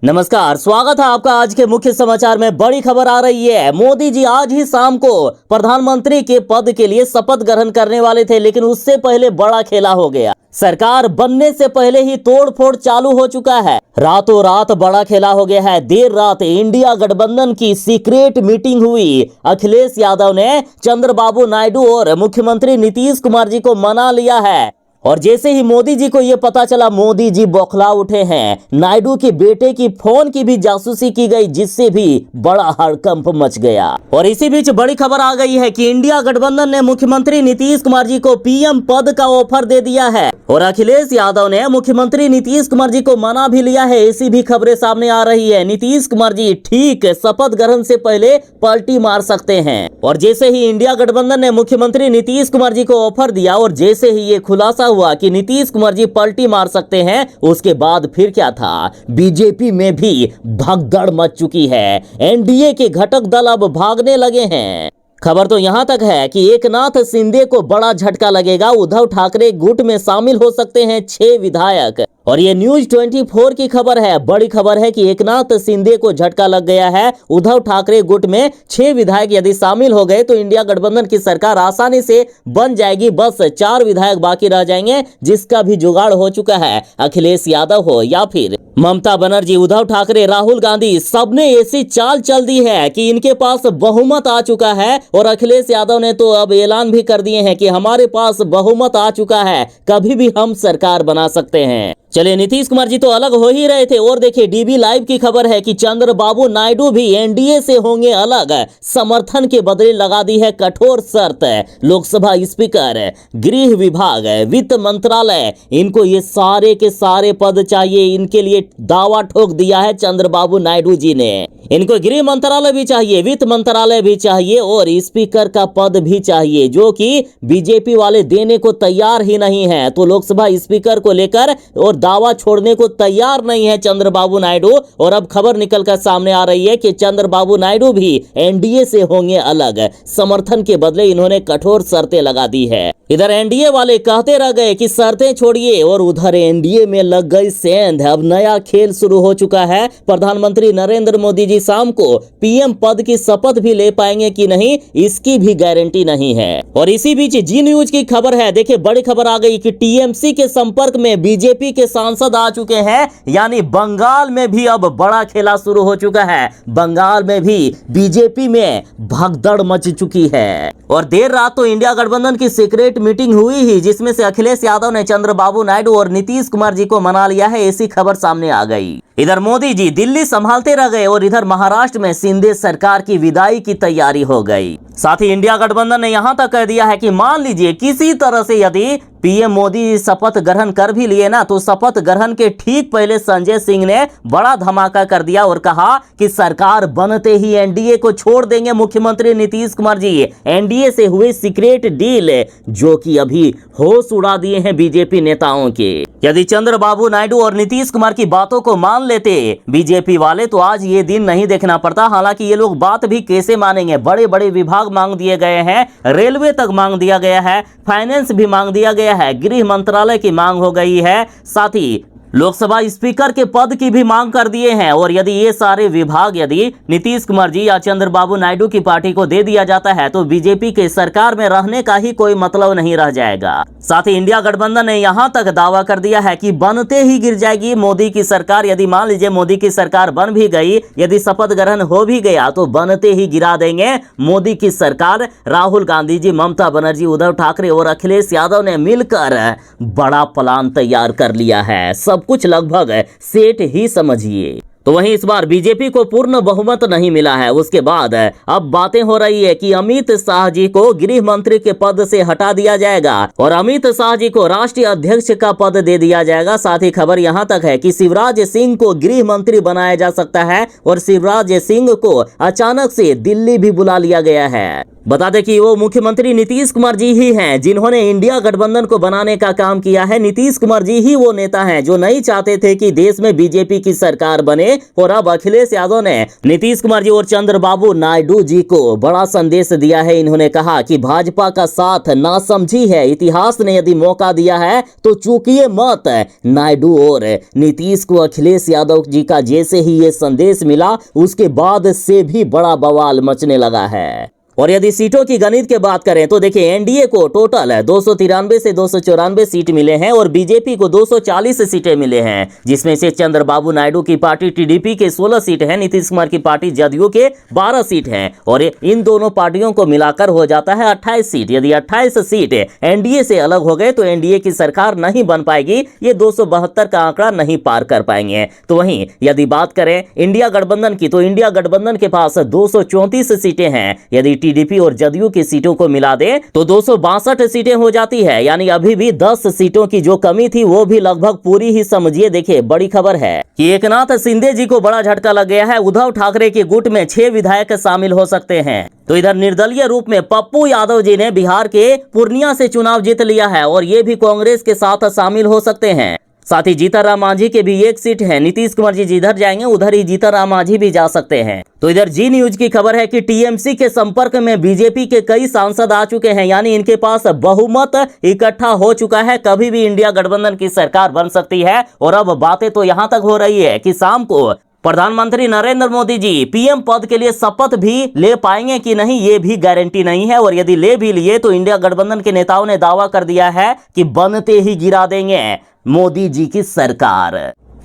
नमस्कार, स्वागत है आपका आज के मुख्य समाचार में। बड़ी खबर आ रही है। मोदी जी आज ही शाम को प्रधानमंत्री के पद के लिए शपथ ग्रहण करने वाले थे, लेकिन उससे पहले बड़ा खेला हो गया। सरकार बनने से पहले ही तोड़फोड़ चालू हो चुका है। रातों रात बड़ा खेला हो गया है। देर रात इंडिया गठबंधन की सीक्रेट मीटिंग हुई। अखिलेश यादव ने चंद्रबाबू नायडू और मुख्यमंत्री नीतीश कुमार जी को मना लिया है, और जैसे ही मोदी जी को यह पता चला, मोदी जी बौखला उठे हैं। नायडू के बेटे की फोन की भी जासूसी की गई, जिससे भी बड़ा हड़कंप मच गया। और इसी बीच बड़ी खबर आ गई है कि इंडिया गठबंधन ने मुख्यमंत्री नीतीश कुमार जी को पीएम पद का ऑफर दे दिया है, और अखिलेश यादव ने मुख्यमंत्री नीतीश कुमार जी को मना भी लिया है। ऐसी भी खबरें सामने आ रही है। नीतीश कुमार जी ठीक शपथ ग्रहण से पहले पलटी मार सकते हैं। और जैसे ही इंडिया गठबंधन ने मुख्यमंत्री नीतीश कुमार जी को ऑफर दिया, और जैसे ही ये खुलासा हुआ कि नीतीश कुमार जी पलटी मार सकते हैं, उसके बाद फिर क्या था, बीजेपी में भी भगदड़ मच चुकी है। एनडीए के घटक दल अब भागने लगे हैं। खबर तो यहां तक है कि एकनाथ शिंदे को बड़ा झटका लगेगा। उद्धव ठाकरे गुट में शामिल हो सकते हैं 6 विधायक। और ये न्यूज 24 की खबर है। बड़ी खबर है कि एकनाथ शिंदे को झटका लग गया है। उद्धव ठाकरे गुट में 6 विधायक यदि शामिल हो गए तो इंडिया गठबंधन की सरकार आसानी से बन जाएगी। बस 4 विधायक बाकी रह जाएंगे, जिसका भी जुगाड़ हो चुका है। अखिलेश यादव हो या फिर ममता बनर्जी, उद्धव ठाकरे, राहुल गांधी, सबने ऐसी चाल चल दी है कि इनके पास बहुमत आ चुका है। और अखिलेश यादव ने तो अब ऐलान भी कर दिए हैं कि हमारे पास बहुमत आ चुका है, कभी भी हम सरकार बना सकते हैं। चलिए, नीतीश कुमार जी तो अलग हो ही रहे थे। और देखिए, डीबी लाइव की खबर है कि चंद्रबाबू नायडू भी एनडीए से होंगे अलग। समर्थन के बदले लगा दी है कठोर शर्त। लोकसभा स्पीकर, गृह विभाग, वित्त मंत्रालय, इनको ये सारे के सारे पद चाहिए। इनके लिए दावा ठोक दिया है चंद्रबाबू नायडू जी ने। इनको गृह मंत्रालय भी चाहिए, वित्त मंत्रालय भी चाहिए, और स्पीकर का पद भी चाहिए, जो कि बीजेपी वाले देने को तैयार ही नहीं है। तो लोकसभा स्पीकर को लेकर और दावा छोड़ने को तैयार नहीं है चंद्रबाबू नायडू। और अब खबर निकलकर सामने आ रही है कि चंद्रबाबू नायडू भी एनडीए से होंगे अलग। समर्थन के बदले इन्होंने कठोर शर्तें लगा दी है। इधर एनडीए वाले कहते रह गए कि शर्तें छोड़िए, और उधर एनडीए में लग गई सेंध। अब नया खेल शुरू हो चुका है। प्रधानमंत्री नरेंद्र मोदी जी शाम को पीएम पद की शपथ भी ले पाएंगे कि नहीं, इसकी भी गारंटी नहीं है। और इसी बीच जी न्यूज की खबर है। देखिए, बड़ी खबर आ गई कि टीएमसी के संपर्क में बीजेपी के सांसद आ चुके हैं। यानी बंगाल में भी अब बड़ा खेला शुरू हो चुका है। बंगाल में भी बीजेपी में भगदड़ मच चुकी है। और देर रात तो इंडिया गठबंधन की सीक्रेट मीटिंग हुई ही, जिसमें से अखिलेश यादव ने चंद्रबाबू नायडू और नीतीश कुमार जी को मना लिया है। ऐसी खबर सामने आ गई। इधर मोदी जी दिल्ली संभालते रह गए, और इधर महाराष्ट्र में शिंदे सरकार की विदाई की तैयारी हो गई। साथ ही इंडिया गठबंधन ने यहां तक कह दिया है कि मान लीजिए किसी तरह से यदि पीएम मोदी शपथ ग्रहण कर भी लिए ना, तो शपथ ग्रहण के ठीक पहले संजय सिंह ने बड़ा धमाका कर दिया और कहा कि सरकार बनते ही एनडीए को छोड़ देंगे मुख्यमंत्री नीतीश कुमार जी। एनडीए से हुए सीक्रेट डील, जो कि अभी होश उड़ा दिए हैं बीजेपी नेताओं के। यदि चंद्रबाबू नायडू और नीतीश कुमार की बातों को मान लेते बीजेपी वाले, तो आज ये दिन नहीं देखना पड़ता। हालांकि ये लोग बात भी कैसे मानेंगे। बड़े बड़े विभाग मांग दिए गए हैं, रेलवे तक मांग दिया गया है, फाइनेंस भी मांग दिया गया है, गृह मंत्रालय की मांग हो गई है, साथ ही लोकसभा स्पीकर के पद की भी मांग कर दिए हैं। और यदि ये सारे विभाग यदि नीतीश कुमार जी या चंद्रबाबू नायडू की पार्टी को दे दिया जाता है, तो बीजेपी के सरकार में रहने का ही कोई मतलब नहीं रह जाएगा। साथ ही इंडिया गठबंधन ने यहां तक दावा कर दिया है कि बनते ही गिर जाएगी मोदी की सरकार। यदि मान लीजिए मोदी की सरकार बन भी गई, यदि शपथ ग्रहण हो भी गया, तो बनते ही गिरा देंगे मोदी की सरकार। राहुल गांधी जी, ममता बनर्जी, उद्धव ठाकरे और अखिलेश यादव ने मिलकर बड़ा प्लान तैयार कर लिया है। सब कुछ लगभग सेट ही समझिए। तो वहीं इस बार बीजेपी को पूर्ण बहुमत नहीं मिला है। उसके बाद अब बातें हो रही है कि अमित शाह जी को गृह मंत्री के पद से हटा दिया जाएगा, और अमित शाह जी को राष्ट्रीय अध्यक्ष का पद दे दिया जाएगा। साथ ही खबर यहां तक है कि शिवराज सिंह को गृह मंत्री बनाया जा सकता है, और शिवराज सिंह को अचानक से दिल्ली भी बुला लिया गया है। बता दें कि वो मुख्यमंत्री नीतीश कुमार जी ही हैं जिन्होंने इंडिया गठबंधन को बनाने का काम किया है। नीतीश कुमार जी ही वो नेता हैं जो नहीं चाहते थे कि देश में बीजेपी की सरकार बने, और अब अखिलेश यादव ने नीतीश कुमार जी और चंद्रबाबू नायडू जी को बड़ा संदेश दिया है। इन्होंने कहा कि भाजपा का साथ नासमझी है, इतिहास ने यदि मौका दिया है तो चूकिए मत। नायडू और नीतीश को अखिलेश यादव जी का जैसे ही ये संदेश मिला उसके बाद से भी बड़ा बवाल मचने लगा है। और यदि सीटों की गणित की बात करें तो देखिए, एनडीए को टोटल 293 से 294 सीट मिले हैं और बीजेपी को 240 सीटें मिले हैं, जिसमें से चंद्रबाबू नायडू की पार्टी टीडीपी के 16 सीट हैं, नीतीश कुमार की पार्टी जदयू के 12 सीट हैं, और इन दोनों पार्टियों को मिलाकर हो जाता है 28 सीट। यदि 28 सीट एनडीए से अलग हो गए तो एनडीए की सरकार नहीं बन पाएगी, ये 272 का आंकड़ा नहीं पार कर पाएंगे। तो वहीं यदि बात करें इंडिया गठबंधन की, तो इंडिया गठबंधन के पास 234 सीटें हैं। यदि टीडीपी और जदयू की सीटों को मिला दे तो 262 सीटें हो जाती है, यानी अभी भी 10 सीटों की जो कमी थी वो भी लगभग पूरी ही समझिए। देखिए, बड़ी खबर है कि एकनाथ शिंदे जी को बड़ा झटका लग गया है। उद्धव ठाकरे के गुट में 6 विधायक शामिल हो सकते हैं। तो इधर निर्दलीय रूप में पप्पू यादव जी ने बिहार के पूर्णिया से चुनाव जीत लिया है और ये भी कांग्रेस के साथ शामिल हो सकते हैं। साथ ही जीतनराम मांझी के भी 1 सीट है। नीतीश कुमार जी जिधर जाएंगे उधर ही जीतनराम मांझी भी जा सकते हैं। तो इधर जी न्यूज की खबर है कि टीएमसी के संपर्क में बीजेपी के कई सांसद आ चुके हैं, यानी इनके पास बहुमत इकट्ठा हो चुका है। कभी भी इंडिया गठबंधन की सरकार बन सकती है। और अब बातें तो यहां तक हो रही है कि शाम को प्रधानमंत्री नरेंद्र मोदी जी पीएम पद के लिए शपथ भी ले पाएंगे कि नहीं, ये भी गारंटी नहीं है। और यदि ले भी लिए तो इंडिया गठबंधन के नेताओं ने दावा कर दिया है कि बनते ही गिरा देंगे मोदी जी की सरकार।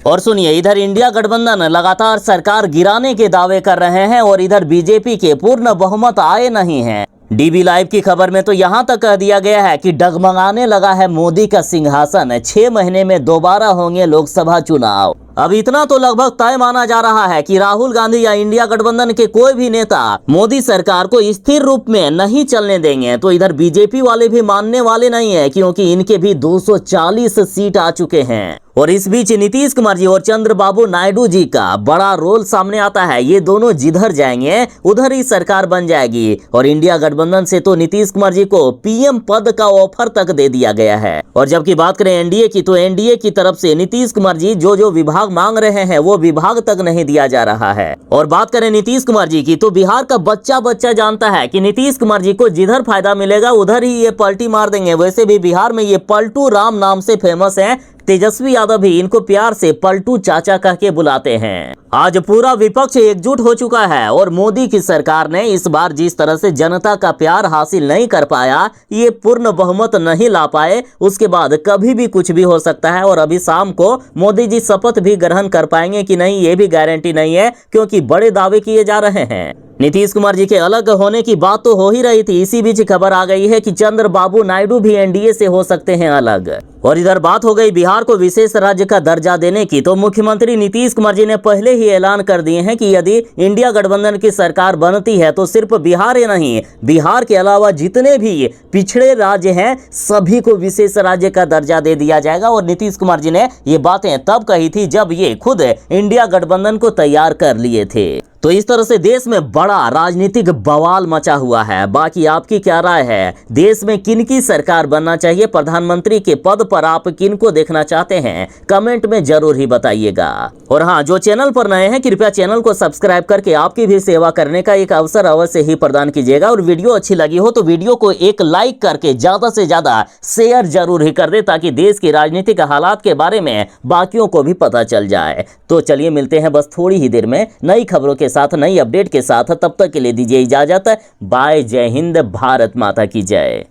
और सुनिए, इधर इंडिया गठबंधन लगातार सरकार गिराने के दावे कर रहे हैं और इधर बीजेपी के पूर्ण बहुमत आए नहीं हैं। डीबी लाइव की खबर में तो यहां तक कह दिया गया है कि डगमगाने लगा है मोदी का सिंहासन, 6 महीने में दोबारा होंगे लोकसभा चुनाव। अब इतना तो लगभग तय माना जा रहा है कि राहुल गांधी या इंडिया गठबंधन के कोई भी नेता मोदी सरकार को स्थिर रूप में नहीं चलने देंगे। तो इधर बीजेपी वाले भी मानने वाले नहीं है, क्योंकि इनके भी 240 सीट आ चुके हैं। और इस बीच नीतीश कुमार जी और चंद्रबाबू नायडू जी का बड़ा रोल सामने आता है। ये दोनों जिधर जाएंगे उधर ही सरकार बन जाएगी। और इंडिया गठबंधन से तो नीतीश कुमार जी को पीएम पद का ऑफर तक दे दिया गया है। और जबकि बात करें एनडीए की, तो एनडीए की तरफ से नीतीश कुमार जी जो विभाग मांग रहे हैं वो विभाग तक नहीं दिया जा रहा है। और बात करें नीतीश कुमार जी की, तो बिहार का बच्चा जानता है कि नीतीश कुमार जी को जिधर फायदा मिलेगा उधर ही ये पलटी मार देंगे। वैसे भी बिहार में ये पलटू राम नाम से फेमस है। तेजस्वी यादव भी इनको प्यार से पलटू चाचा कह के बुलाते हैं। आज पूरा विपक्ष एकजुट हो चुका है और मोदी की सरकार ने इस बार जिस तरह से जनता का प्यार हासिल नहीं कर पाया, ये पूर्ण बहुमत नहीं ला पाए, उसके बाद कभी भी कुछ भी हो सकता है। और अभी शाम को मोदी जी शपथ भी ग्रहण कर पाएंगे कि नहीं, ये भी गारंटी नहीं है, क्योंकि बड़े दावे किए जा रहे हैं। नीतीश कुमार जी के अलग होने की बात तो हो ही रही थी, इसी बीच खबर आ गई है कि चंद्रबाबू नायडू भी एनडीए से हो सकते हैं अलग। और इधर बात हो गई बिहार को विशेष राज्य का दर्जा देने की, तो मुख्यमंत्री नीतीश कुमार जी ने पहले ही ऐलान कर दिए हैं कि यदि इंडिया गठबंधन की सरकार बनती है तो सिर्फ बिहार ही नहीं, बिहार के अलावा जितने भी पिछड़े राज्य हैं सभी को विशेष राज्य का दर्जा दे दिया जाएगा। और नीतीश कुमार जी ने ये बातें तब कही थी जब ये खुद इंडिया गठबंधन को तैयार कर लिए थे। तो इस तरह से देश में बड़ा राजनीतिक बवाल मचा हुआ है। बाकी आपकी क्या राय है, देश में किन की सरकार बनना चाहिए, प्रधानमंत्री के पद पर आप किन को देखना चाहते हैं, कमेंट में जरूर ही बताइएगा। और हाँ, जो चैनल पर नए हैं कृपया चैनल को सब्सक्राइब करके आपकी भी सेवा करने का एक अवसर अवश्य ही प्रदान कीजिएगा। और वीडियो अच्छी लगी हो तो वीडियो को एक लाइक करके ज्यादा से ज्यादा शेयर जरूर ही कर दे, ताकि देश की राजनीतिक हालात के बारे में बाकियों को भी पता चल जाए। तो चलिए मिलते हैं बस थोड़ी ही देर में नई खबरों के साथ, नई अपडेट के साथ। तब तक के लिए दीजिए इजाजत। बाय। जय हिंद। भारत माता की जय।